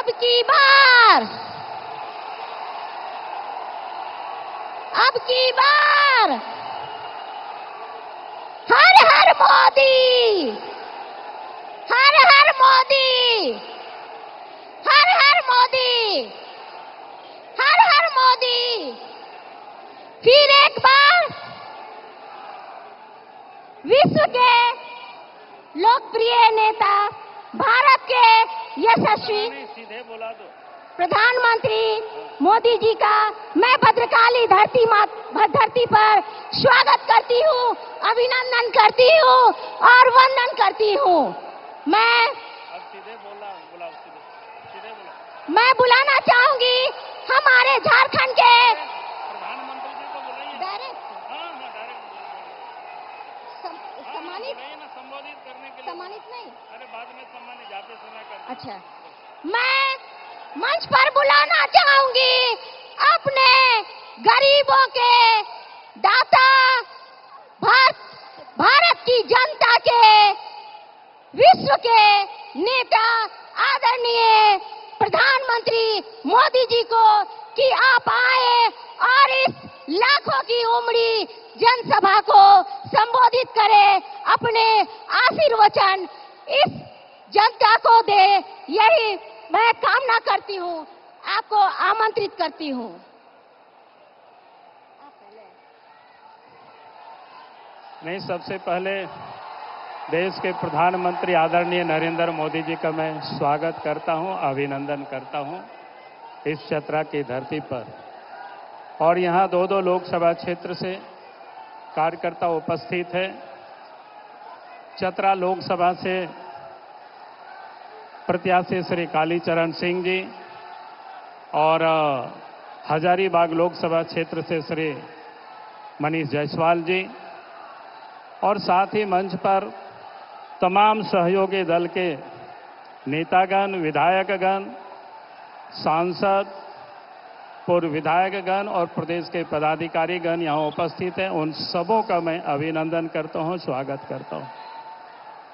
अब की बार हर हर मोदी, हर हर मोदी, हर हर मोदी, हर हर मोदी। फिर एक बार विश्व के लोकप्रिय नेता, भारत के यशस्वी प्रधानमंत्री मोदी जी का मैं भद्रकाली धरती पर स्वागत करती हूँ, अभिनंदन करती हूँ और वंदन करती हूँ। मैं बुलाना चाहूंगी हमारे झारखंड के प्रधानमंत्री जी को बुलाइए। डायरेक्ट संबोधित करने के लिए। सम्मानित नहीं, अरे बाद में सम्मानित जाते समय कर। अच्छा, मैं मंच पर बुलाना चाहूंगी अपने गरीबों के दाता, भारत की जनता के, विश्व के नेता आदरणीय प्रधानमंत्री मोदी जी को कि आप आए और इस लाखों की उमड़ी जनसभा को संबोधित करें, अपने आशीर्वचन इस जनता को दे, यही मैं कामना करती हूँ, आपको आमंत्रित करती हूँ। नहीं, सबसे पहले देश के प्रधानमंत्री आदरणीय नरेंद्र मोदी जी का मैं स्वागत करता हूं, अभिनंदन करता हूं इस चतरा की धरती पर। और यहां दो लोकसभा क्षेत्र से कार्यकर्ता उपस्थित है। चतरा लोकसभा से प्रत्याशी श्री कालीचरण सिंह जी और हजारीबाग लोकसभा क्षेत्र से श्री मनीष जायसवाल जी, और साथ ही मंच पर तमाम सहयोगी दल के नेतागण, विधायकगण, सांसद, पूर्व विधायकगण और प्रदेश के पदाधिकारीगण यहाँ उपस्थित हैं। उन सबों का मैं अभिनंदन करता हूँ, स्वागत करता हूँ।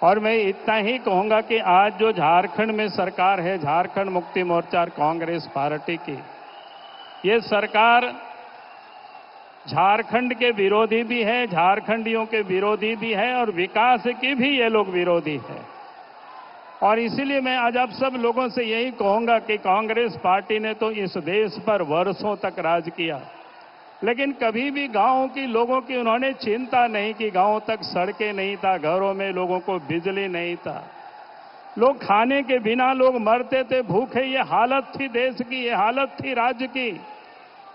और मैं इतना ही कहूँगा कि आज जो झारखंड में सरकार है, झारखंड मुक्ति मोर्चा कांग्रेस पार्टी की, ये सरकार झारखंड के विरोधी भी है, झारखंडियों के विरोधी भी है और विकास की भी ये लोग विरोधी है। और इसीलिए मैं आज आप सब लोगों से यही कहूंगा कि कांग्रेस पार्टी ने तो इस देश पर वर्षों तक राज किया, लेकिन कभी भी गांवों की लोगों की उन्होंने चिंता नहीं की। गांवों तक सड़कें नहीं था, घरों में लोगों को बिजली नहीं था, लोग खाने के बिना लोग मरते थे भूखे। ये हालत थी देश की, ये हालत थी राज्य की।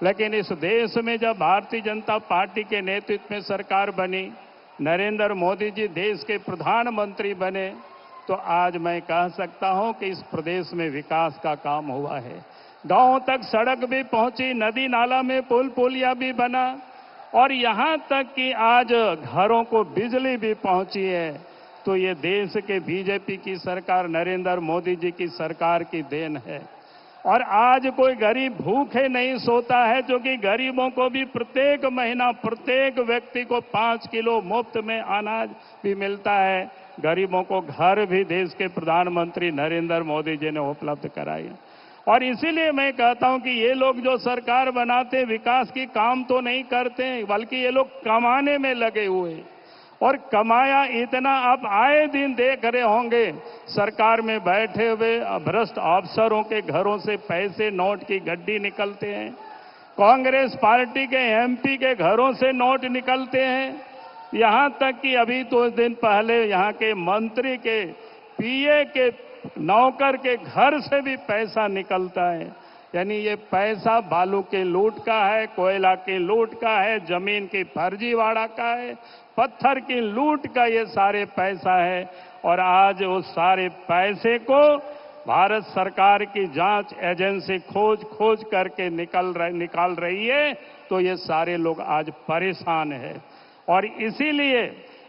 लेकिन इस देश में जब भारतीय जनता पार्टी के नेतृत्व में सरकार बनी, नरेंद्र मोदी जी देश के प्रधानमंत्री बने, तो आज मैं कह सकता हूं कि इस प्रदेश में विकास का काम हुआ है। गांवों तक सड़क भी पहुंची, नदी नाला में पुल पुलिया भी बना, और यहां तक कि आज घरों को बिजली भी पहुंची है। तो ये देश के बीजेपी की सरकार, नरेंद्र मोदी जी की सरकार की देन है। और आज कोई गरीब भूखे नहीं सोता है, जो कि गरीबों को भी प्रत्येक महीना प्रत्येक व्यक्ति को 5 किलो मुफ्त में अनाज भी मिलता है। गरीबों को घर भी देश के प्रधानमंत्री नरेंद्र मोदी जी ने उपलब्ध कराई। और इसीलिए मैं कहता हूं कि ये लोग जो सरकार बनाते विकास की काम तो नहीं करते, बल्कि ये लोग कमाने में लगे हुए। और कमाया इतना, आप आए दिन देख रहे होंगे सरकार में बैठे हुए भ्रष्ट अफसरों के घरों से पैसे, नोट की गड्डी निकलते हैं। कांग्रेस पार्टी के एमपी के घरों से नोट निकलते हैं। यहां तक कि अभी तो दिन पहले यहां के मंत्री के पीए के नौकर के घर से भी पैसा निकलता है। यानी ये पैसा बालू के लूट का है, कोयला की लूट का है, जमीन की फर्जीवाड़ा का है, पत्थर की लूट का ये सारे पैसा है। और आज उस सारे पैसे को भारत सरकार की जांच एजेंसी खोज करके निकाल रही है। तो ये सारे लोग आज परेशान है। और इसीलिए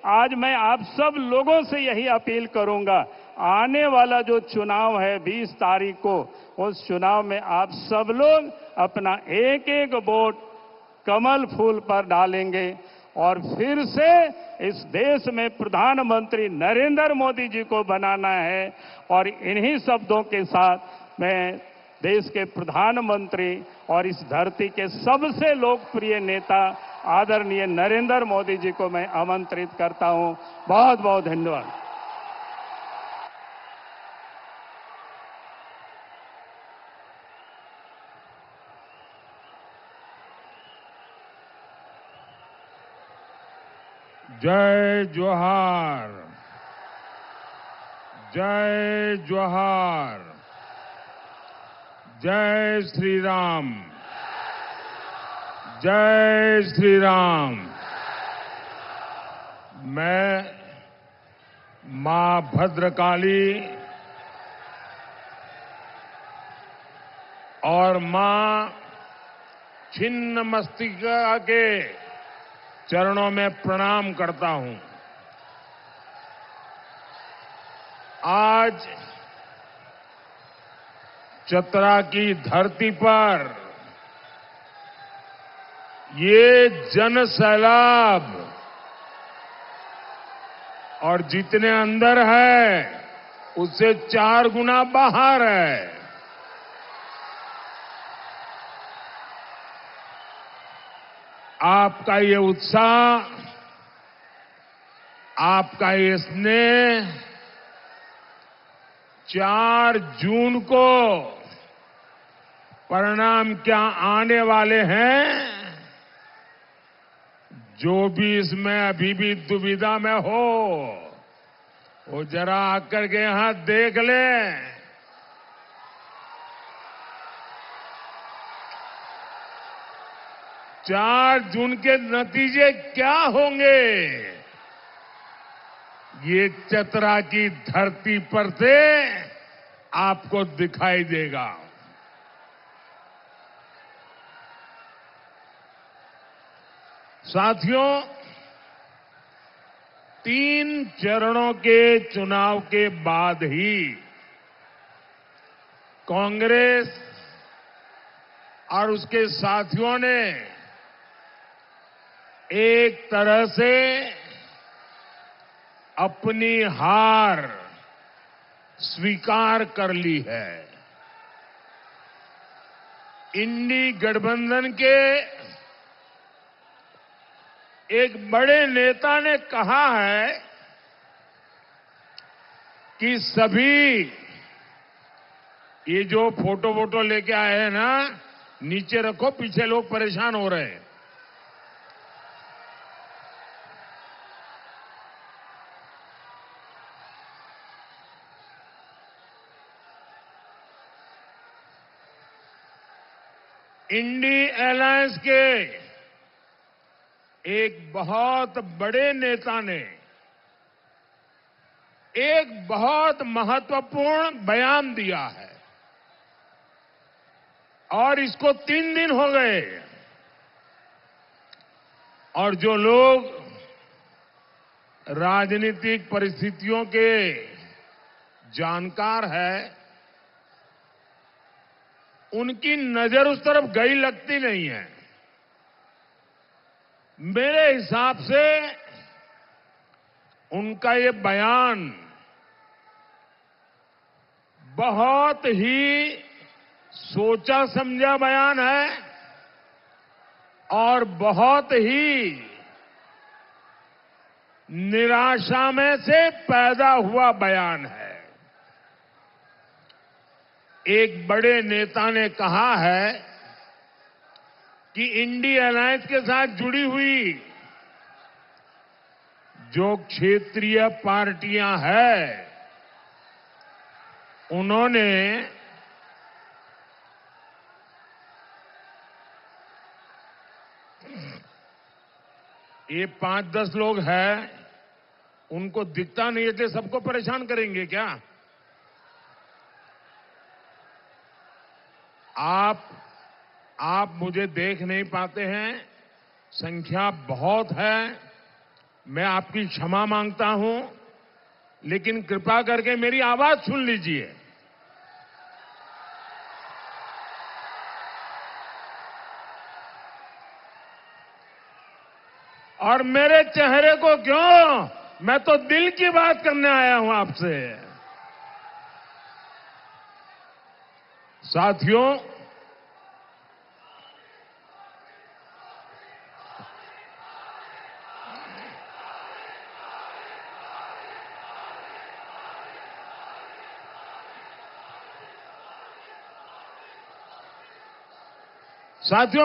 आज मैं आप सब लोगों से यही अपील करूंगा, आने वाला जो चुनाव है 20 तारीख को, उस चुनाव में आप सब लोग अपना एक एक वोट कमल फूल पर डालेंगे और फिर से इस देश में प्रधानमंत्री नरेंद्र मोदी जी को बनाना है। और इन्हीं शब्दों के साथ मैं देश के प्रधानमंत्री और इस धरती के सबसे लोकप्रिय नेता आदरणीय नरेंद्र मोदी जी को मैं आमंत्रित करता हूं। बहुत बहुत धन्यवाद। जय जोहार, जय जोहार, जय श्री राम, जय श्री राम। मैं मां भद्रकाली और मां छिन्नमस्तिका के चरणों में प्रणाम करता हूं। आज चतरा की धरती पर ये जन सैलाब और जितने अंदर है उससे 4 गुना बाहर है। आपका ये उत्साह, आपका ये स्नेह 4 जून को परिणाम क्या आने वाले हैं, जो भी इसमें अभी भी दुविधा में हो वो जरा आकर के यहां देख लें। 4 जून के नतीजे क्या होंगे ये चतरा की धरती पर से आपको दिखाई देगा। साथियों, 3 चरणों के चुनाव के बाद ही कांग्रेस और उसके साथियों ने एक तरह से अपनी हार स्वीकार कर ली है। इंडी गठबंधन के एक बड़े नेता ने कहा है कि सभी ये जो फोटो लेके आए हैं ना, नीचे रखो, पीछे लोग परेशान हो रहे हैं। इंडी अलायंस के एक बहुत बड़े नेता ने एक बहुत महत्वपूर्ण बयान दिया है और इसको 3 दिन हो गए और जो लोग राजनीतिक परिस्थितियों के जानकार हैं उनकी नजर उस तरफ गई लगती नहीं है। मेरे हिसाब से उनका ये बयान बहुत ही सोचा समझा बयान है और बहुत ही निराशा में से पैदा हुआ बयान है। एक बड़े नेता ने कहा है कि इंडी अलायंस के साथ जुड़ी हुई जो क्षेत्रीय पार्टियां हैं उन्होंने ये 5-10 लोग हैं, उनको दिखता नहीं है, सबको परेशान करेंगे क्या? आप मुझे देख नहीं पाते हैं, संख्या बहुत है, मैं आपकी क्षमा मांगता हूं, लेकिन कृपा करके मेरी आवाज सुन लीजिए। और मेरे चेहरे को क्यों, मैं तो दिल की बात करने आया हूं आपसे। साथियों,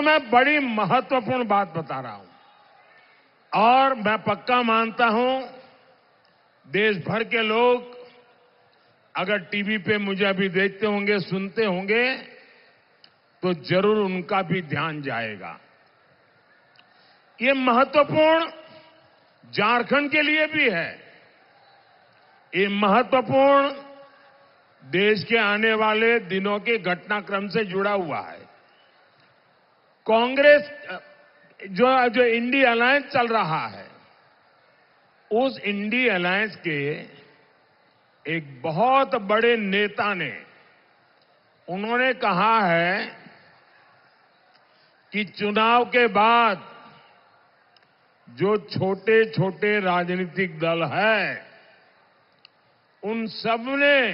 मैं बड़ी महत्वपूर्ण बात बता रहा हूं और मैं पक्का मानता हूं देश भर के लोग अगर टीवी पे मुझे अभी देखते होंगे, सुनते होंगे, तो जरूर उनका भी ध्यान जाएगा। ये महत्वपूर्ण झारखंड के लिए भी है। ये महत्वपूर्ण देश के आने वाले दिनों के घटनाक्रम से जुड़ा हुआ है। कांग्रेस जो इंडी अलायंस चल रहा है, उस इंडी अलायंस के एक बहुत बड़े नेता ने उन्होंने कहा है कि चुनाव के बाद जो छोटे छोटे राजनीतिक दल है, उन सब ने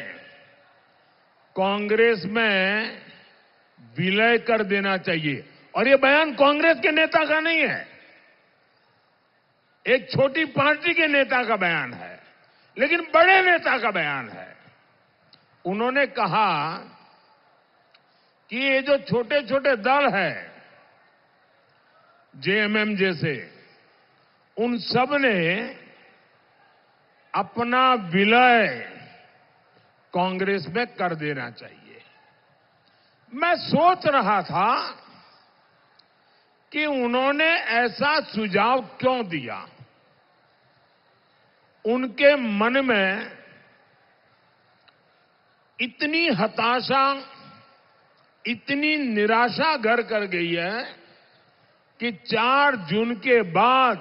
कांग्रेस में विलय कर देना चाहिए। और ये बयान कांग्रेस के नेता का नहीं है, एक छोटी पार्टी के नेता का बयान है, लेकिन बड़े नेता का बयान है। उन्होंने कहा कि ये जो छोटे छोटे दल हैं, जेएमएम जैसे, उन सब ने अपना विलय कांग्रेस में कर देना चाहिए। मैं सोच रहा था कि उन्होंने ऐसा सुझाव क्यों दिया। उनके मन में इतनी हताशा, इतनी निराशा घर कर गई है कि 4 जून के बाद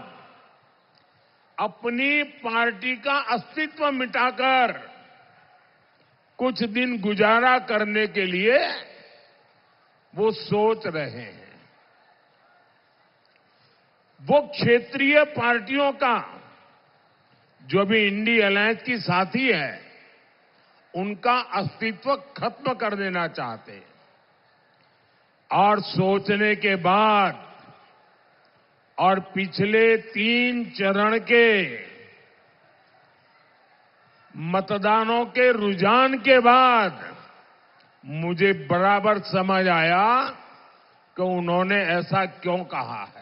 अपनी पार्टी का अस्तित्व मिटाकर कुछ दिन गुजारा करने के लिए वो सोच रहे हैं। वो क्षेत्रीय पार्टियों का जो भी इंडी अलायंस की साथी है, उनका अस्तित्व खत्म कर देना चाहते हैं। और सोचने के बाद और पिछले 3 चरण के मतदानों के रुझान के बाद मुझे बराबर समझ आया कि उन्होंने ऐसा क्यों कहा है।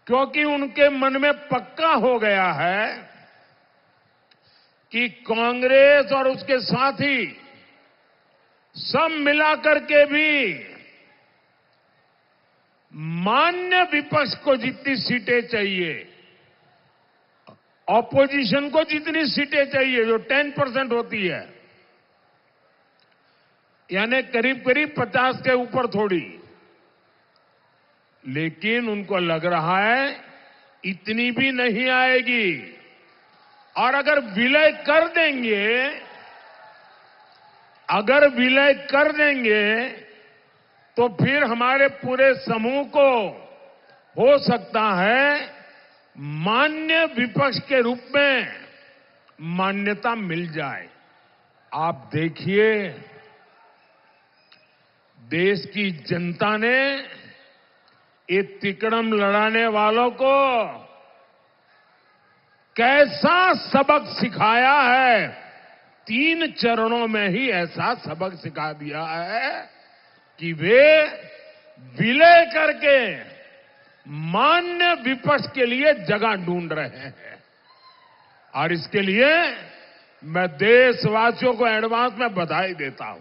क्योंकि उनके मन में पक्का हो गया है कि कांग्रेस और उसके साथी सब मिलाकर के भी मान्य विपक्ष को जितनी सीटें चाहिए, ऑपोजिशन को जितनी सीटें चाहिए, जो 10% होती है, यानी करीब करीब 50 के ऊपर थोड़ी, लेकिन उनको लग रहा है इतनी भी नहीं आएगी। और अगर विलय कर देंगे तो फिर हमारे पूरे समूह को हो सकता है मान्य विपक्ष के रूप में मान्यता मिल जाए। आप देखिए, देश की जनता ने ये तिकड़म लड़ाने वालों को कैसा सबक सिखाया है। 3 चरणों में ही ऐसा सबक सिखा दिया है कि वे विलय करके मान्य विपक्ष के लिए जगह ढूंढ रहे हैं। और इसके लिए मैं देशवासियों को एडवांस में बधाई देता हूं।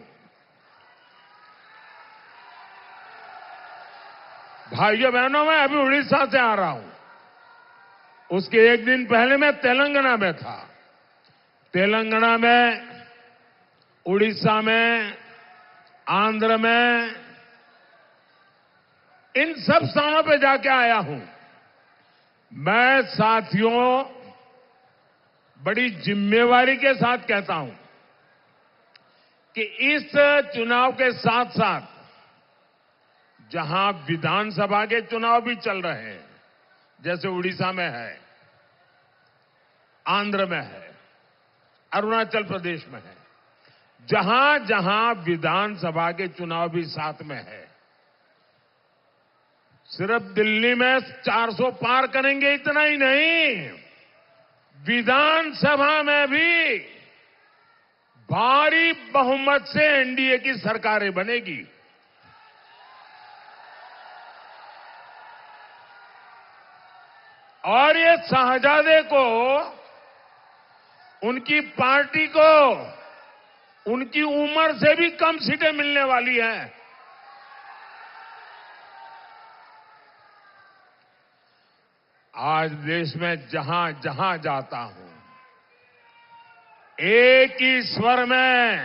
भाइयों बहनों, मैं अभी उड़ीसा से आ रहा हूं। उसके एक दिन पहले मैं तेलंगाना में था। तेलंगाना में, उड़ीसा में, आंध्र में, इन सब स्थानों पे जाके आया हूं। मैं साथियों बड़ी जिम्मेवारी के साथ कहता हूं कि इस चुनाव के साथ साथ जहां विधानसभा के चुनाव भी चल रहे हैं, जैसे उड़ीसा में है, आंध्र में है, अरुणाचल प्रदेश में है, जहां जहां विधानसभा के चुनाव भी साथ में है। सिर्फ दिल्ली में 400 पार करेंगे इतना ही नहीं, विधानसभा में भी भारी बहुमत से एनडीए की सरकारें बनेगी। और ये शहजादे को, उनकी पार्टी को, उनकी उम्र से भी कम सीटें मिलने वाली हैं। आज देश में जहां जहां जाता हूं, एक ही स्वर में,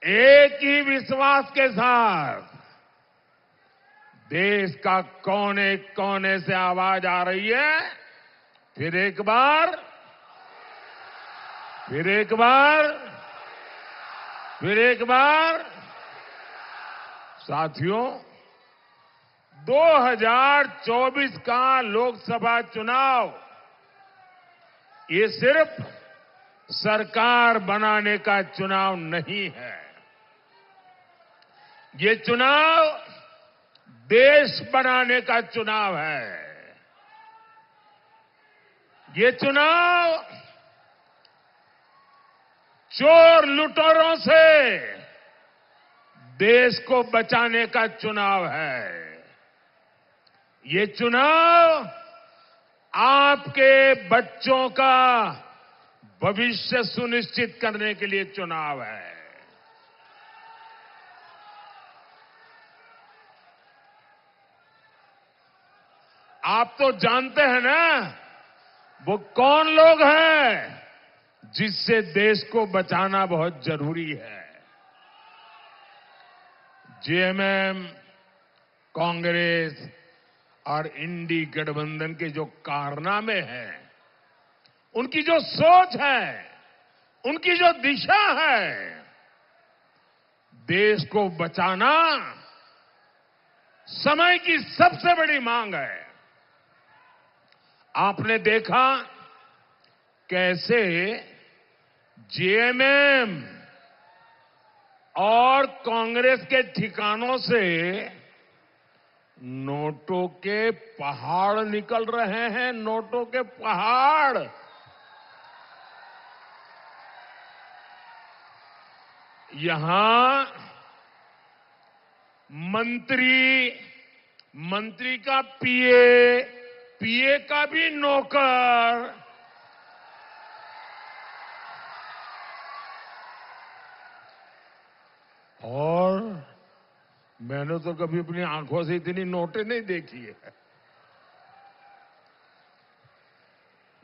एक ही विश्वास के साथ देश का कोने कोने से आवाज आ रही है। फिर एक बार, फिर एक बार, फिर एक बार। साथियों, 2024 का लोकसभा चुनाव ये सिर्फ सरकार बनाने का चुनाव नहीं है। ये चुनाव देश बनाने का चुनाव है। ये चुनाव चोर लुटेरों से देश को बचाने का चुनाव है। ये चुनाव आपके बच्चों का भविष्य सुनिश्चित करने के लिए चुनाव है। आप तो जानते हैं ना, वो कौन लोग हैं जिससे देश को बचाना बहुत जरूरी है। जेएमएम, कांग्रेस और इंडी गठबंधन के जो कारनामे हैं, उनकी जो सोच है, उनकी जो दिशा है, देश को बचाना समय की सबसे बड़ी मांग है। आपने देखा कैसे जेएमएम और कांग्रेस के ठिकानों से नोटों के पहाड़ निकल रहे हैं, नोटों के पहाड़। यहां मंत्री का पीए का भी नौकर, और मैंने तो कभी अपनी आंखों से इतनी नोटें नहीं देखी है।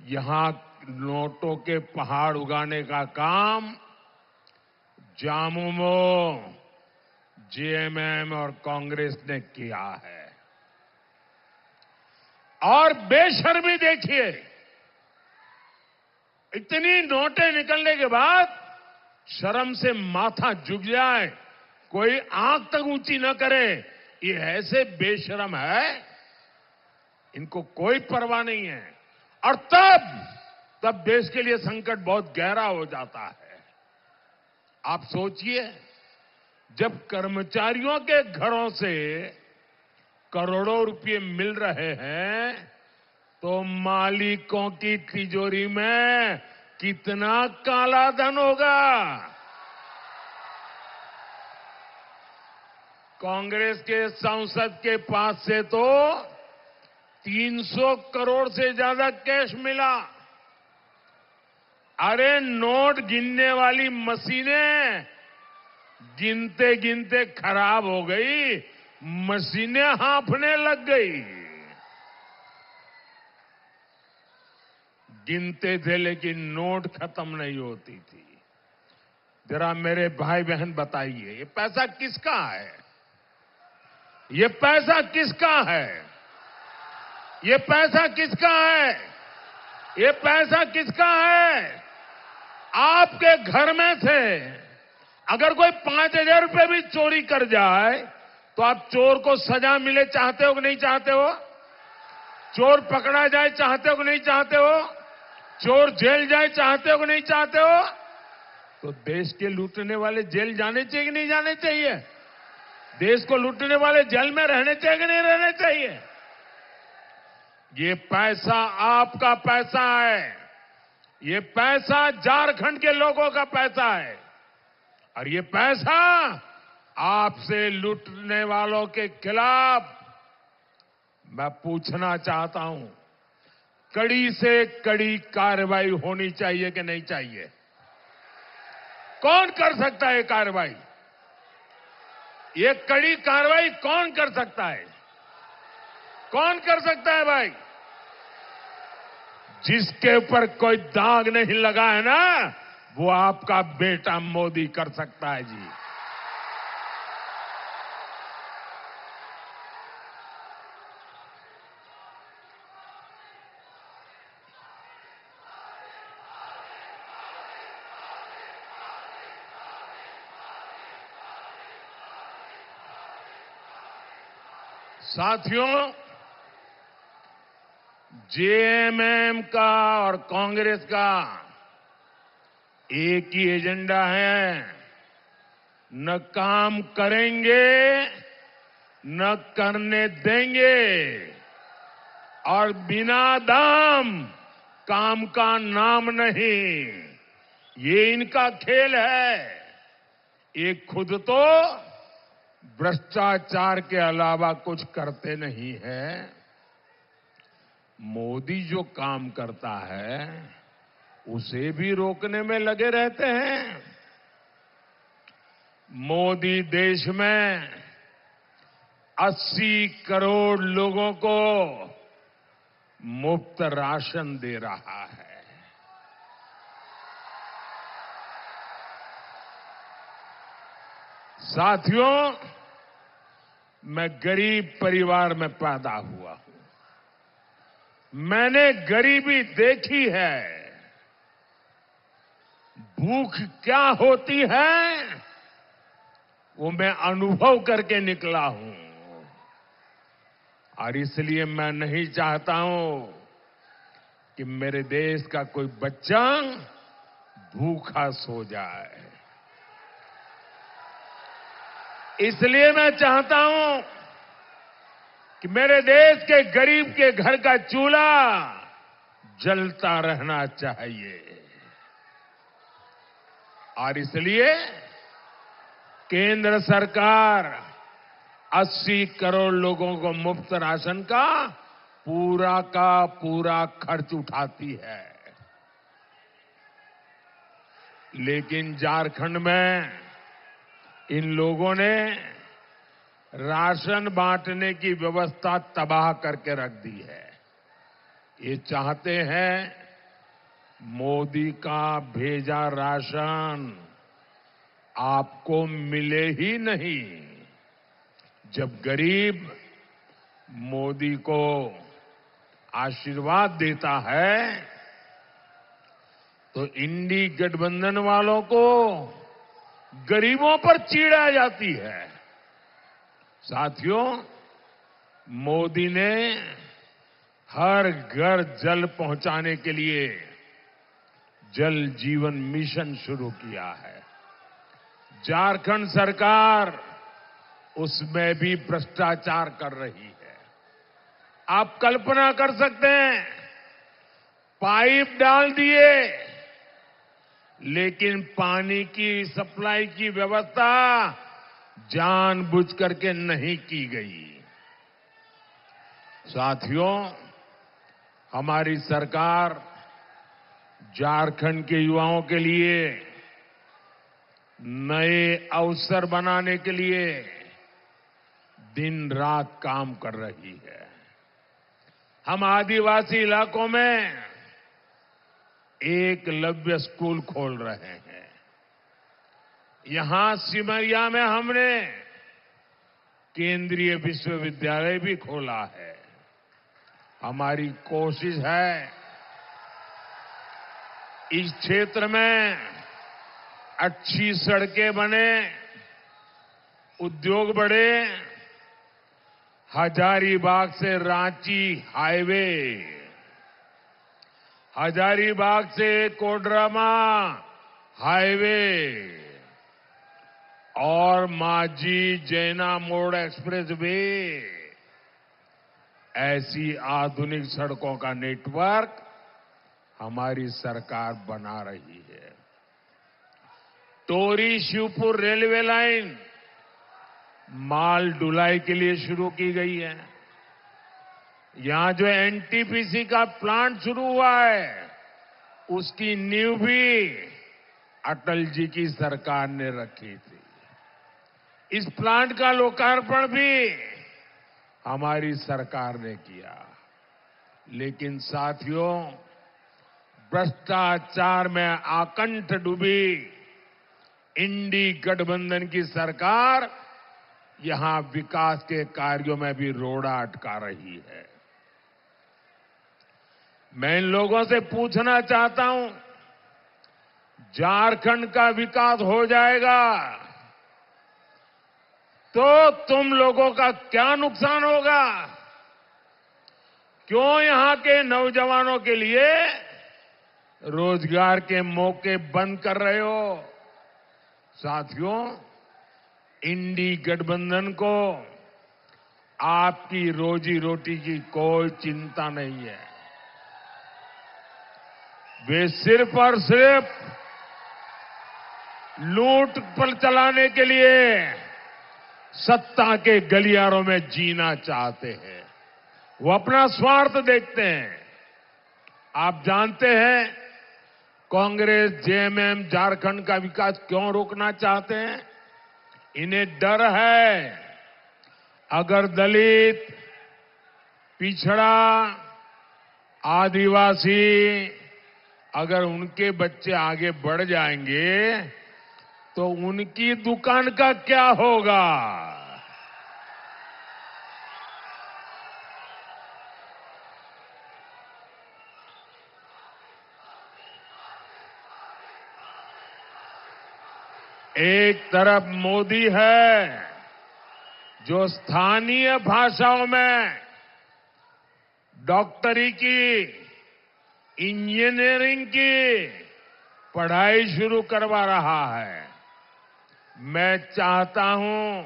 यहां नोटों के पहाड़ उगाने का काम झामुमो, जेएमएम और कांग्रेस ने किया है। और बेशर्मी देखिए, इतनी नोटें निकलने के बाद शर्म से माथा झुक जाए, कोई आंख तक ऊंची न करे, ये ऐसे बेशर्म है, इनको कोई परवाह नहीं है। और तब देश के लिए संकट बहुत गहरा हो जाता है। आप सोचिए, जब कर्मचारियों के घरों से करोड़ों रुपए मिल रहे हैं, तो मालिकों की तिजोरी में कितना काला धन होगा। कांग्रेस के सांसद के पास से तो 300 करोड़ से ज्यादा कैश मिला। अरे नोट गिनने वाली मशीनें गिनते गिनते खराब हो गई, मशीनें हांफने लग गई। गिनते थे लेकिन नोट खत्म नहीं होती थी। जरा मेरे भाई बहन बताइए, ये पैसा किसका है? ये पैसा किसका है? ये पैसा किसका है? ये पैसा किसका है? आपके घर में थे। अगर कोई 5,000 रुपए भी चोरी कर जाए तो आप चोर को सजा मिले चाहते हो कि नहीं चाहते हो? चोर पकड़ा जाए चाहते हो कि नहीं चाहते हो? चोर जेल जाए चाहते हो कि नहीं चाहते हो? तो देश के लूटने वाले जेल जाने चाहिए कि नहीं जाने चाहिए? देश को लूटने वाले जेल में रहने चाहिए कि नहीं रहने चाहिए? ये पैसा आपका पैसा है। ये पैसा झारखंड के लोगों का पैसा है और ये पैसा आपसे लूटने वालों के खिलाफ मैं पूछना चाहता हूं, कड़ी से कड़ी कार्रवाई होनी चाहिए कि नहीं चाहिए? कौन कर सकता है कार्रवाई? ये कड़ी कार्रवाई कौन कर सकता है? कौन कर सकता है भाई? जिसके ऊपर कोई दाग नहीं लगा है ना, वो आपका बेटा मोदी कर सकता है जी। साथियों, जेएमएम का और कांग्रेस का एक ही एजेंडा है, न काम करेंगे न करने देंगे और बिना दाम काम का नाम नहीं। ये इनका खेल है। ये खुद तो भ्रष्टाचार के अलावा कुछ करते नहीं है। मोदी जो काम करता है उसे भी रोकने में लगे रहते हैं। मोदी देश में 80 करोड़ लोगों को मुफ्त राशन दे रहा है। साथियों, मैं गरीब परिवार में पैदा हुआ हूं। मैंने गरीबी देखी है। भूख क्या होती है वो मैं अनुभव करके निकला हूं और इसलिए मैं नहीं चाहता हूं कि मेरे देश का कोई बच्चा भूखा सो जाए। इसलिए मैं चाहता हूं कि मेरे देश के गरीब के घर का चूल्हा जलता रहना चाहिए और इसलिए केंद्र सरकार 80 करोड़ लोगों को मुफ्त राशन का पूरा खर्च उठाती है। लेकिन झारखंड में इन लोगों ने राशन बांटने की व्यवस्था तबाह करके रख दी है। ये चाहते हैं मोदी का भेजा राशन आपको मिले ही नहीं। जब गरीब मोदी को आशीर्वाद देता है तो इंडी गठबंधन वालों को गरीबों पर चिढ़ आ जाती है। साथियों, मोदी ने हर घर जल पहुंचाने के लिए जल जीवन मिशन शुरू किया है। झारखंड सरकार उसमें भी भ्रष्टाचार कर रही है। आप कल्पना कर सकते हैं, पाइप डाल दिए लेकिन पानी की सप्लाई की व्यवस्था जानबूझ करके नहीं की गई। साथियों, हमारी सरकार झारखंड के युवाओं के लिए नए अवसर बनाने के लिए दिन रात काम कर रही है। हम आदिवासी इलाकों में एकलव्य स्कूल खोल रहे हैं। यहां सिमरिया में हमने केंद्रीय विश्वविद्यालय भी खोला है। हमारी कोशिश है इस क्षेत्र में अच्छी सड़कें बने, उद्योग बढ़े, हजारीबाग से रांची हाईवे, हजारीबाग से कोडरमा हाईवे और माझी जैना मोड़ एक्सप्रेस वे, ऐसी आधुनिक सड़कों का नेटवर्क हमारी सरकार बना रही है। टोरी शिवपुर रेलवे लाइन माल ढुलाई के लिए शुरू की गई है। यहां जो एनटीपीसी का प्लांट शुरू हुआ है, उसकी नींव भी अटल जी की सरकार ने रखी थी। इस प्लांट का लोकार्पण भी हमारी सरकार ने किया। लेकिन साथियों, भ्रष्टाचार में आकंठ डूबी इंडी गठबंधन की सरकार यहां विकास के कार्यों में भी रोड़ा अटका रही है। मैं इन लोगों से पूछना चाहता हूं, झारखंड का विकास हो जाएगा तो तुम लोगों का क्या नुकसान होगा? क्यों यहां के नौजवानों के लिए रोजगार के मौके बंद कर रहे हो? साथियों, इंडी गठबंधन को आपकी रोजी रोटी की कोई चिंता नहीं है। वे सिर्फ और सिर्फ लूट पर चलाने के लिए सत्ता के गलियारों में जीना चाहते हैं। वो अपना स्वार्थ देखते हैं। आप जानते हैं कांग्रेस जेएमएम झारखंड का विकास क्यों रोकना चाहते हैं? इन्हें डर है, अगर दलित, पिछड़ा, आदिवासी अगर उनके बच्चे आगे बढ़ जाएंगे तो उनकी दुकान का क्या होगा? एक तरफ मोदी है जो स्थानीय भाषाओं में डॉक्टरी की, इंजीनियरिंग की पढ़ाई शुरू करवा रहा है। मैं चाहता हूं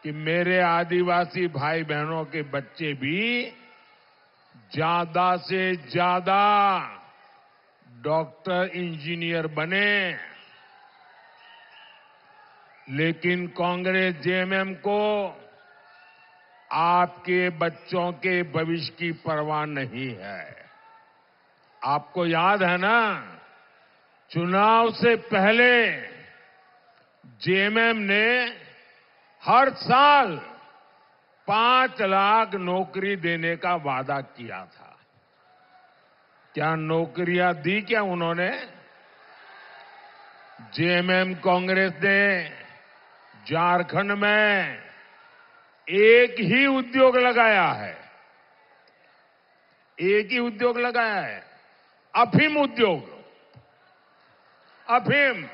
कि मेरे आदिवासी भाई बहनों के बच्चे भी ज्यादा से ज्यादा डॉक्टर, इंजीनियर बने। लेकिन कांग्रेस जेएमएम को आपके बच्चों के भविष्य की परवाह नहीं है। आपको याद है ना, चुनाव से पहले जेएमएम ने हर साल 5 लाख नौकरी देने का वादा किया था। क्या नौकरियां दी क्या उन्होंने? जेएमएम कांग्रेस ने झारखंड में एक ही उद्योग लगाया है। एक ही उद्योग लगाया है, अफीम उद्योग। अफीम।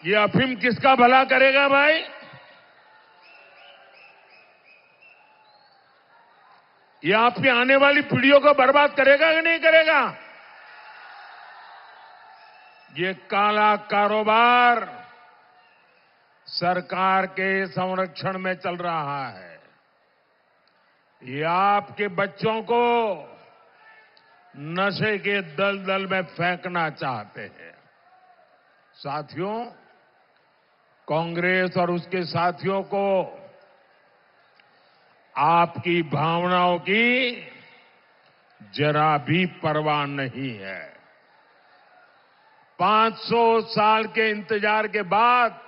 ये अफीम किसका भला करेगा भाई? ये आपकी आने वाली पीढ़ियों को बर्बाद करेगा कि नहीं करेगा? ये काला कारोबार सरकार के संरक्षण में चल रहा है। ये आपके बच्चों को नशे के दलदल में फेंकना चाहते हैं। साथियों, कांग्रेस और उसके साथियों को आपकी भावनाओं की जरा भी परवाह नहीं है। 500 साल के इंतजार के बाद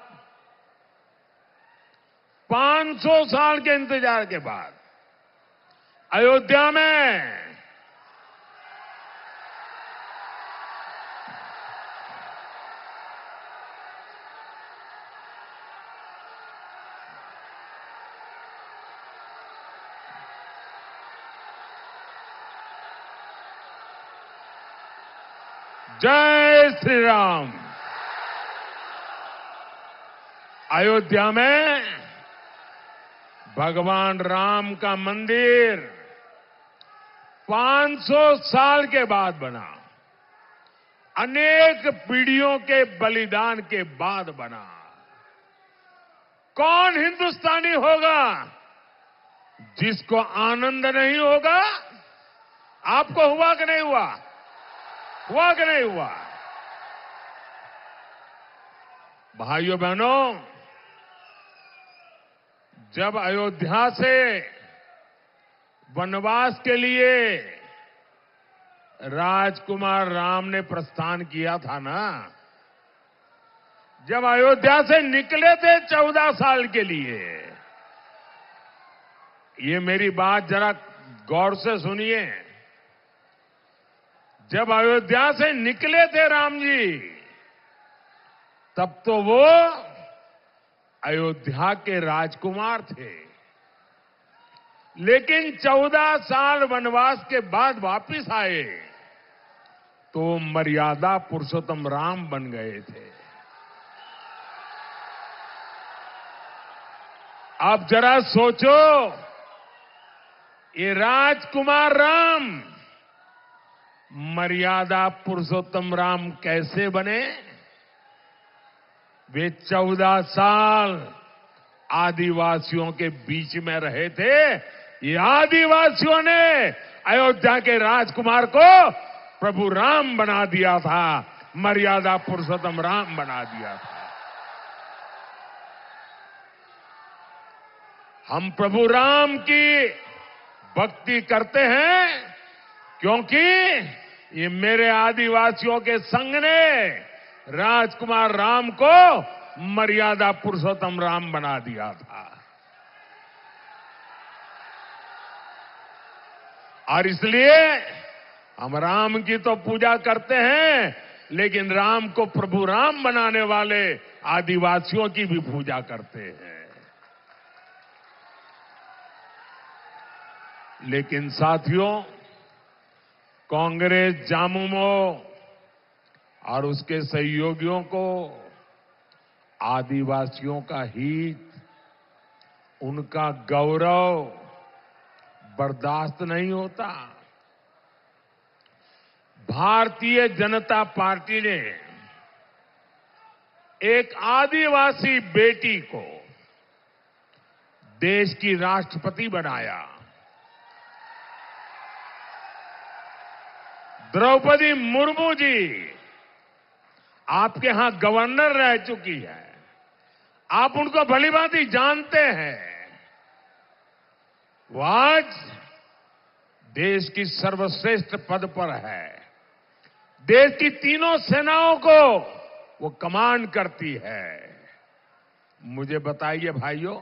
500 साल के इंतजार के बाद अयोध्या में जय श्री राम। अयोध्या में भगवान राम का मंदिर 500 साल के बाद बना, अनेक पीढ़ियों के बलिदान के बाद बना। कौन हिंदुस्तानी होगा जिसको आनंद नहीं होगा? आपको हुआ कि नहीं हुआ? हुआ कि नहीं हुआ? भाइयों बहनों, जब अयोध्या से वनवास के लिए राजकुमार राम ने प्रस्थान किया था ना, जब अयोध्या से निकले थे 14 साल के लिए, ये मेरी बात जरा गौर से सुनिए, जब अयोध्या से निकले थे राम जी, तब तो वो अयोध्या के राजकुमार थे, लेकिन 14 साल वनवास के बाद वापिस आए तो मर्यादा पुरुषोत्तम राम बन गए थे। अब जरा सोचो, ये राजकुमार राम मर्यादा पुरुषोत्तम राम कैसे बने? वे 14 साल आदिवासियों के बीच में रहे थे। ये आदिवासियों ने अयोध्या के राजकुमार को प्रभु राम बना दिया था, मर्यादा पुरुषोत्तम राम बना दिया था। हम प्रभु राम की भक्ति करते हैं क्योंकि ये मेरे आदिवासियों के संघ ने राजकुमार राम को मर्यादा पुरुषोत्तम राम बना दिया था। और इसलिए हम राम की तो पूजा करते हैं, लेकिन राम को प्रभु राम बनाने वाले आदिवासियों की भी पूजा करते हैं। लेकिन साथियों, कांग्रेस जामुमो और उसके सहयोगियों को आदिवासियों का हित, उनका गौरव बर्दाश्त नहीं होता। भारतीय जनता पार्टी ने एक आदिवासी बेटी को देश की राष्ट्रपति बनाया। द्रौपदी मुर्मू जी आपके यहां गवर्नर रह चुकी है, आप उनको भलीभांति जानते हैं। वो आज देश की सर्वश्रेष्ठ पद पर है, देश की तीनों सेनाओं को वो कमांड करती है। मुझे बताइए भाइयों,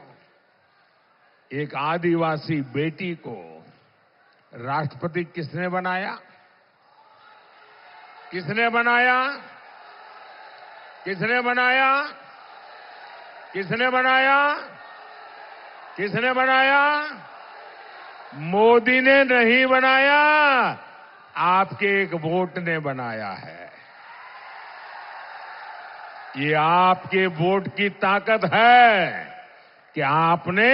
एक आदिवासी बेटी को राष्ट्रपति किसने बनाया? किसने बनाया? किसने बनाया? किसने बनाया? किसने बनाया? मोदी ने नहीं बनाया, आपके एक वोट ने बनाया है। ये आपके वोट की ताकत है कि आपने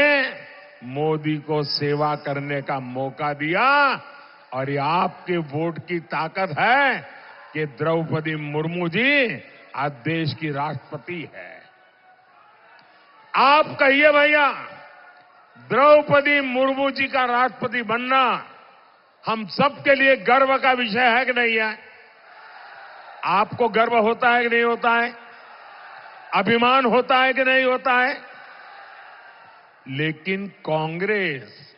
मोदी को सेवा करने का मौका दिया, और ये आपके वोट की ताकत है कि द्रौपदी मुर्मू जी आज देश की राष्ट्रपति है। आप कहिए भैया, द्रौपदी मुर्मू जी का राष्ट्रपति बनना हम सबके लिए गर्व का विषय है कि नहीं है? आपको गर्व होता है कि नहीं होता है? अभिमान होता है कि नहीं होता है? लेकिन कांग्रेस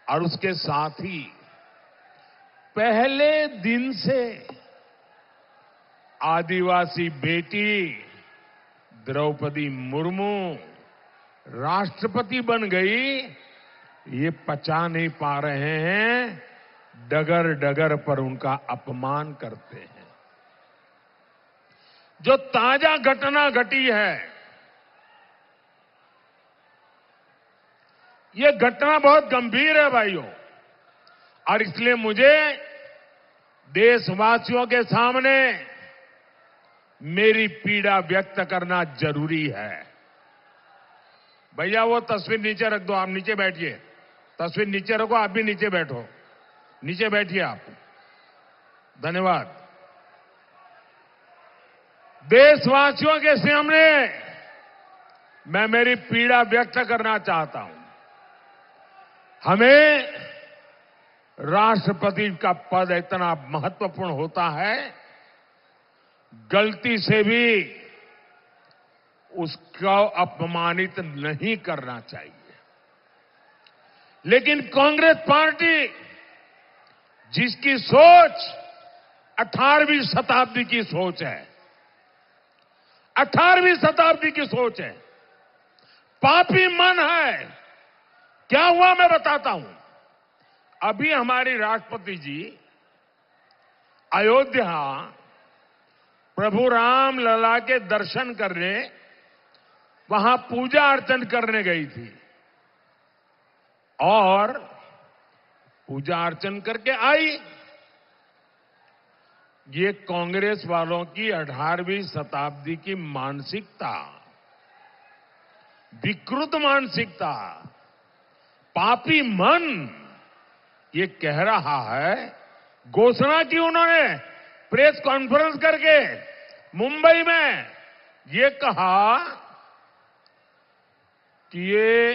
और उसके साथी पहले दिन से आदिवासी बेटी द्रौपदी मुर्मू राष्ट्रपति बन गई, ये पचा नहीं पा रहे हैं, डगर डगर पर उनका अपमान करते हैं। जो ताजा घटना घटी है, ये घटना बहुत गंभीर है भाइयों, और इसलिए मुझे देशवासियों के सामने मेरी पीड़ा व्यक्त करना जरूरी है। भैया वो तस्वीर नीचे रख दो, आप नीचे बैठिए। तस्वीर नीचे रखो, आप भी नीचे बैठो, नीचे बैठिए आप। धन्यवाद। देशवासियों के सामने मैं मेरी पीड़ा व्यक्त करना चाहता हूं। हमें राष्ट्रपति का पद इतना महत्वपूर्ण होता है, गलती से भी उसको अपमानित नहीं करना चाहिए। लेकिन कांग्रेस पार्टी, जिसकी सोच 18वीं शताब्दी की सोच है, 18वीं शताब्दी की सोच है, पापी मन है। क्या हुआ मैं बताता हूं। अभी हमारी राष्ट्रपति जी अयोध्या प्रभु राम लला के दर्शन करने, वहां पूजा अर्चन करने गई थी और पूजा अर्चन करके आई। ये कांग्रेस वालों की 18वीं शताब्दी की मानसिकता, विकृत मानसिकता, पापी मन ये कह रहा है। घोषणा की उन्होंने प्रेस कॉन्फ्रेंस करके मुंबई में, ये कहा कि ये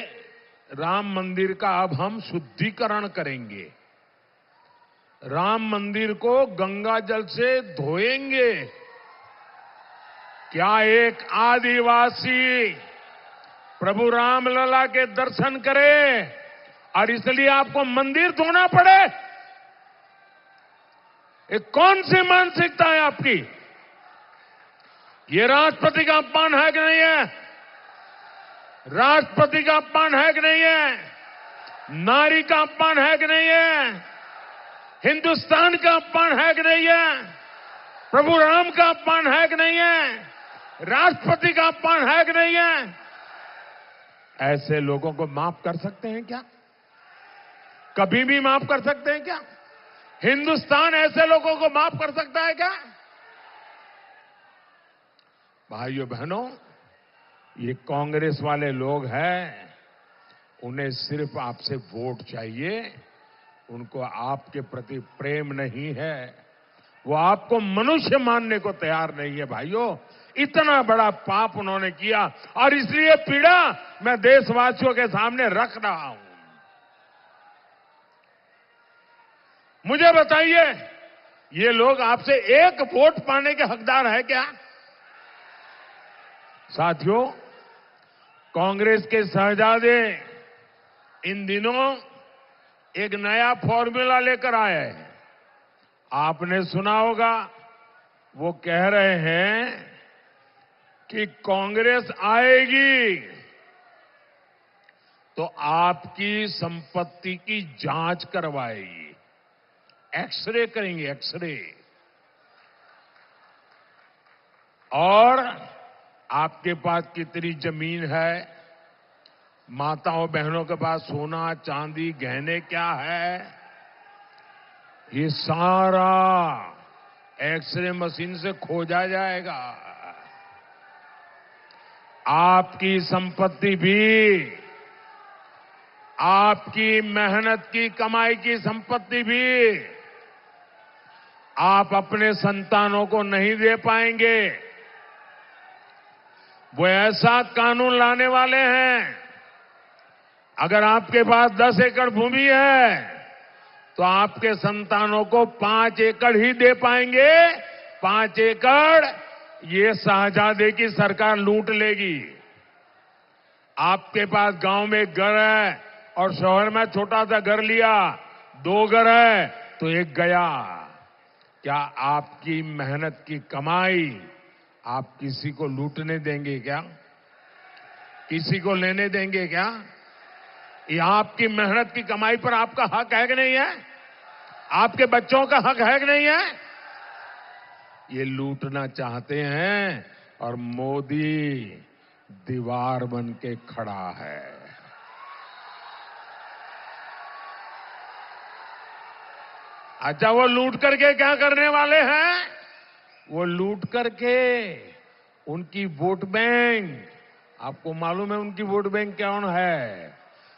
राम मंदिर का अब हम शुद्धिकरण करेंगे, राम मंदिर को गंगा जल से धोएंगे। क्या एक आदिवासी प्रभु रामलला के दर्शन करे और इसलिए आपको मंदिर धोना पड़े? ये कौन सी मानसिकता है आपकी? ये राष्ट्रपति का अपमान है कि नहीं है? राष्ट्रपति का अपमान है कि नहीं है? नारी का अपमान है कि नहीं है? हिंदुस्तान का अपमान है कि नहीं है? प्रभु राम का अपमान है कि नहीं है? राष्ट्रपति का अपमान है कि नहीं है? ऐसे लोगों को माफ कर सकते हैं क्या? कभी भी माफ कर सकते हैं क्या? हिंदुस्तान ऐसे लोगों को माफ कर सकता है क्या? भाइयों बहनों, ये कांग्रेस वाले लोग हैं, उन्हें सिर्फ आपसे वोट चाहिए, उनको आपके प्रति प्रेम नहीं है, वो आपको मनुष्य मानने को तैयार नहीं है। भाइयों, इतना बड़ा पाप उन्होंने किया और इसलिए पीड़ा मैं देशवासियों के सामने रख रहा हूं। मुझे बताइए, ये लोग आपसे एक वोट पाने के हकदार है क्या? साथियों, कांग्रेस के शहजादे इन दिनों एक नया फॉर्मूला लेकर आए हैं। आपने सुना होगा, वो कह रहे हैं कि कांग्रेस आएगी तो आपकी संपत्ति की जांच करवाएगी, एक्सरे करेंगे, एक्सरे, और आपके पास कितनी जमीन है, माताओं बहनों के पास सोना चांदी गहने क्या है, ये सारा एक्सरे मशीन से खोजा जाएगा। आपकी संपत्ति भी, आपकी मेहनत की कमाई की संपत्ति भी आप अपने संतानों को नहीं दे पाएंगे। वो ऐसा कानून लाने वाले हैं, अगर आपके पास 10 एकड़ भूमि है तो आपके संतानों को 5 एकड़ ही दे पाएंगे। 5 एकड़ ये शहजादे की सरकार लूट लेगी। आपके पास गांव में एक घर है और शहर में छोटा सा घर लिया, 2 घर है तो एक गया। क्या आपकी मेहनत की कमाई आप किसी को लूटने देंगे क्या? किसी को लेने देंगे क्या? ये आपकी मेहनत की कमाई पर आपका हक है कि नहीं है? आपके बच्चों का हक है कि नहीं है? ये लूटना चाहते हैं और मोदी दीवार बन के खड़ा है। अच्छा, वो लूट करके क्या करने वाले हैं? वो लूट करके उनकी वोट बैंक, आपको मालूम है उनकी वोट बैंक कौन है?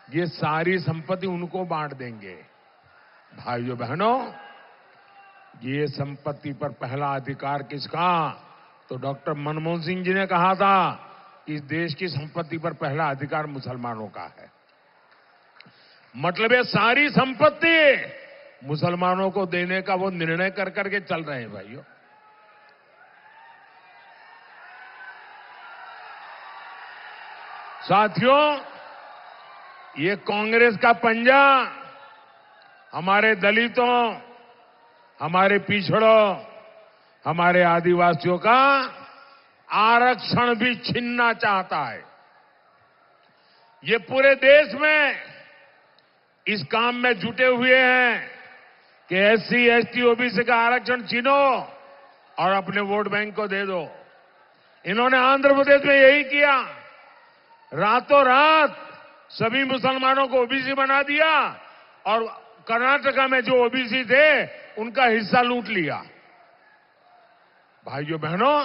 ये सारी संपत्ति उनको बांट देंगे। भाइयों बहनों, ये संपत्ति पर पहला अधिकार किसका? तो डॉक्टर मनमोहन सिंह जी ने कहा था कि इस देश की संपत्ति पर पहला अधिकार मुसलमानों का है। मतलब ये सारी संपत्ति मुसलमानों को देने का वो निर्णय कर करके चल रहे हैं। भाइयों, साथियों, ये कांग्रेस का पंजा हमारे दलितों, हमारे पिछड़ों, हमारे आदिवासियों का आरक्षण भी छीनना चाहता है। ये पूरे देश में इस काम में जुटे हुए हैं कि एससी, एसटी, ओबीसी का आरक्षण छीनो और अपने वोट बैंक को दे दो। इन्होंने आंध्र प्रदेश में यही किया। रातों रात सभी मुसलमानों को ओबीसी बना दिया और कर्नाटका में जो ओबीसी थे उनका हिस्सा लूट लिया। भाइयों बहनों,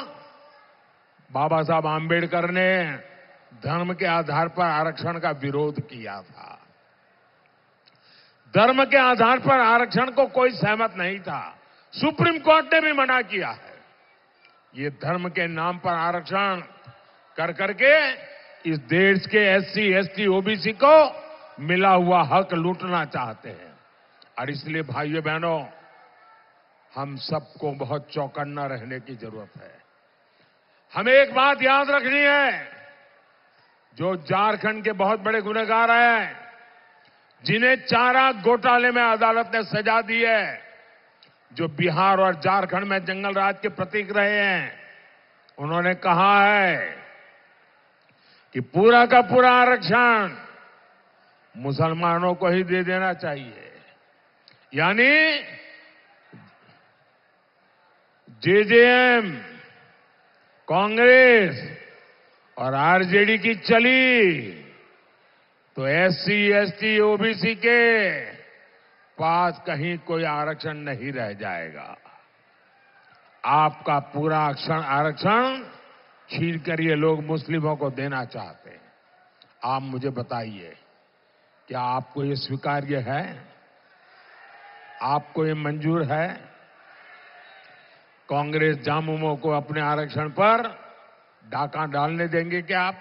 बाबा साहब आंबेडकर ने धर्म के आधार पर आरक्षण का विरोध किया था। धर्म के आधार पर आरक्षण को कोई सहमत नहीं था। सुप्रीम कोर्ट ने भी मना किया है। ये धर्म के नाम पर आरक्षण कर करके इस देश के एससी, एसटी, ओबीसी को मिला हुआ हक लूटना चाहते हैं। और इसलिए भाइयों बहनों, हम सबको बहुत चौकन्ना रहने की जरूरत है। हमें एक बात याद रखनी है, जो झारखंड के बहुत बड़े गुनहगार हैं, जिन्हें चारा घोटाले में अदालत ने सजा दी है, जो बिहार और झारखंड में जंगल राज के प्रतीक रहे हैं, उन्होंने कहा है कि पूरा का पूरा आरक्षण मुसलमानों को ही दे देना चाहिए। यानी जेजेएम, कांग्रेस और आरजेडी की चली तो एससी, एसटी, ओबीसी के पास कहीं कोई आरक्षण नहीं रह जाएगा। आपका पूरा आरक्षण छीन कर ये लोग मुस्लिमों को देना चाहते हैं। आप मुझे बताइए, क्या आपको ये स्वीकार्य है? आपको ये मंजूर है? कांग्रेस जामुमों को अपने आरक्षण पर डाका डालने देंगे क्या आप?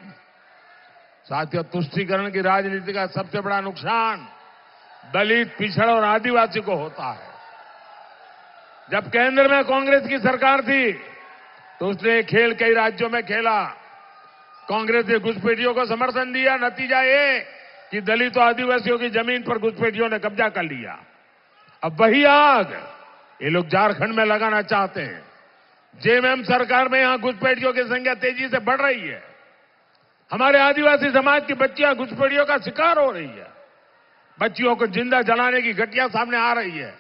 साथियों, तुष्टीकरण की राजनीति का सबसे बड़ा नुकसान दलित, पिछड़ और आदिवासी को होता है। जब केंद्र में कांग्रेस की सरकार थी तो उसने खेल कई राज्यों में खेला। कांग्रेस ने घुसपैठियों को समर्थन दिया। नतीजा ये कि दलित और आदिवासियों की जमीन पर घुसपैठियों ने कब्जा कर लिया। अब वही आग ये लोग झारखंड में लगाना चाहते हैं। जेएमएम सरकार में यहां घुसपैठियों की संख्या तेजी से बढ़ रही है। हमारे आदिवासी समाज की बच्चियां घुसपैठियों का शिकार हो रही है। बच्चियों को जिंदा जलाने की घटना सामने आ रही है।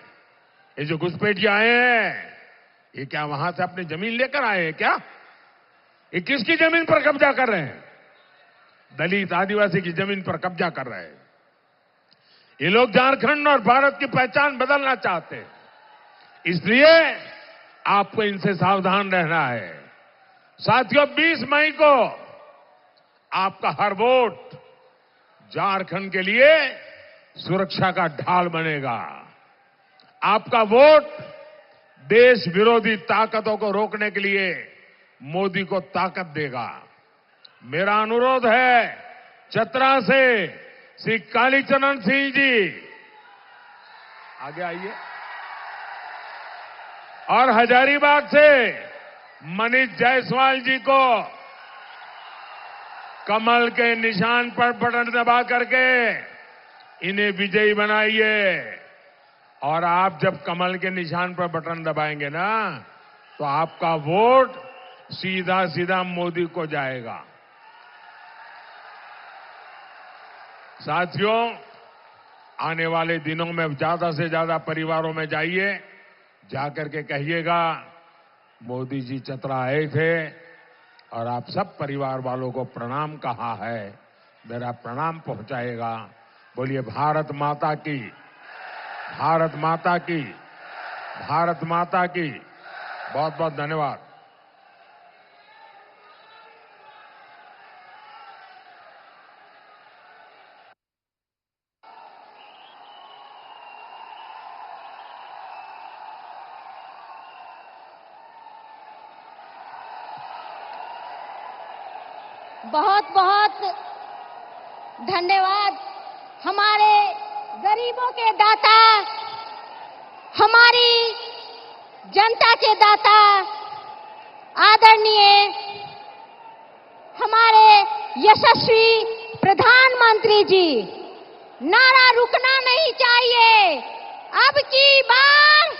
ये जो घुसपैठियां आए हैं, ये क्या वहां से अपनी जमीन लेकर आए हैं क्या? ये किसकी जमीन पर कब्जा कर रहे हैं? दलित, आदिवासी की जमीन पर कब्जा कर रहे हैं। ये लोग झारखंड और भारत की पहचान बदलना चाहते हैं। इसलिए आपको इनसे सावधान रहना है। साथियों, 20 मई को आपका हर वोट झारखंड के लिए सुरक्षा का ढाल बनेगा। आपका वोट देश विरोधी ताकतों को रोकने के लिए मोदी को ताकत देगा। मेरा अनुरोध है, चतरा से श्री कालीचरण सिंह जी आगे आइए, और हजारीबाग से मनीष जायसवाल जी को कमल के निशान पर बटन दबा करके इन्हें विजयी बनाइए। और आप जब कमल के निशान पर बटन दबाएंगे ना, तो आपका वोट सीधा सीधा मोदी को जाएगा। साथियों, आने वाले दिनों में ज्यादा से ज्यादा परिवारों में जाइए, जाकर के कहिएगा मोदी जी चतरा आए थे और आप सब परिवार वालों को प्रणाम कहा है, मेरा प्रणाम पहुंचाएगा। बोलिए भारत माता की, भारत माता की, भारत माता की। बहुत बहुत धन्यवाद। बहुत बहुत धन्यवाद हमारे गरीबों के दाता, हमारी जनता के दाता, आदरणीय हमारे यशस्वी प्रधानमंत्री जी। नारा रुकना नहीं चाहिए। अब की बार